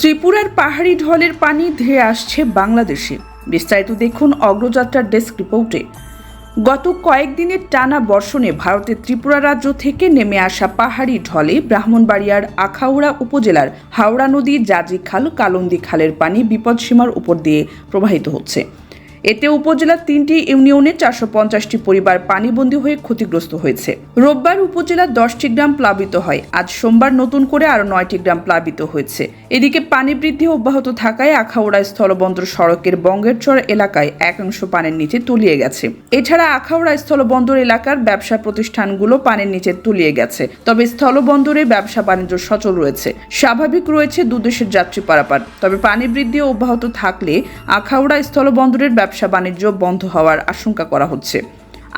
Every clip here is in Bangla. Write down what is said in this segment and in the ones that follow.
ত্রিপুরার পাহাড়ি ঢলের পানি ধেয়ে আসছে বাংলাদেশে। বিস্তারিত দেখুন অগ্রযাত্রার ডেস্ক রিপোর্টে। গত কয়েকদিনের টানা বর্ষণে ভারতের ত্রিপুরা রাজ্য থেকে নেমে আসা পাহাড়ি ঢলে ব্রাহ্মণবাড়িয়ার আখাউড়া উপজেলার হাওড়া নদী, জাজি খাল, কালন্দি খালের পানি বিপদসীমার উপর দিয়ে প্রবাহিত হচ্ছে। এতে উপজেলার 3টি ইউনিয়নে 450টি পরিবার পানিবন্দী হয়ে ক্ষতিগ্রস্ত হয়েছে। রোববার উপজেলার 10টি গ্রাম প্লাবিত হয়। আজ সোমবার নতুন করে আরও 9টি গ্রাম প্লাবিত হয়েছে। এদিকে পানি বৃদ্ধি অব্যাহত থাকায় আখাউড়া স্থলবন্দর সড়কের বঙ্গেরচর এলাকায় একাংশ পানির নিচে তলিয়ে গেছে। এছাড়া আখাউড়া স্থলবন্দর এলাকার ব্যবসা প্রতিষ্ঠানগুলো পানির নিচে তলিয়ে গেছে। তবে স্থলবন্দরে ব্যবসা বাণিজ্য সচল রয়েছে। স্বাভাবিক রয়েছে দুদেশের যাত্রী পারাপার। তবে পানি বৃদ্ধি অব্যাহত থাকলে আখাউড়া স্থলবন্দরের ব্যবসা বাণিজ্য বন্ধ হওয়ার আশঙ্কা করা হচ্ছে।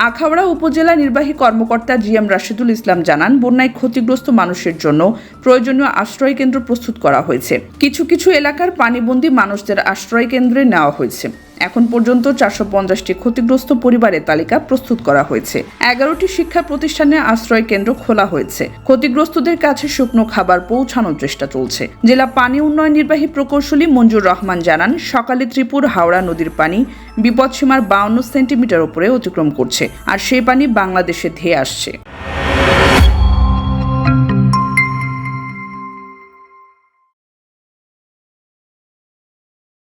আখাউড়া উপজেলা নির্বাহী কর্মকর্তা জিএম রাশিদুল ইসলাম জানান, বন্যায় ক্ষতিগ্রস্ত মানুষের জন্য প্রয়োজনীয় আশ্রয় কেন্দ্র প্রস্তুত করা হয়েছে। কিছু কিছু এলাকার পানিবন্দী মানুষদের আশ্রয় কেন্দ্রে নেওয়া হয়েছে। এখন পর্যন্ত 450টি ক্ষতিগ্রস্ত পরিবারের তালিকা প্রস্তুত করা হয়েছে। 11টি শিক্ষা প্রতিষ্ঠানে আশ্রয় কেন্দ্র খোলা হয়েছে। ক্ষতিগ্রস্তদের কাছে শুকনো খাবার পৌঁছানোর চেষ্টা চলছে। জেলা পানি উন্নয়ন নির্বাহী প্রকৌশলী মঞ্জুর রহমান জানান, সকালে ত্রিপুর হাওড়া নদীর পানি বিপদসীমার 52 সেন্টিমিটার উপরে অতিক্রম করছে, আর সেই পানি বাংলাদেশে ধেয়ে আসছে।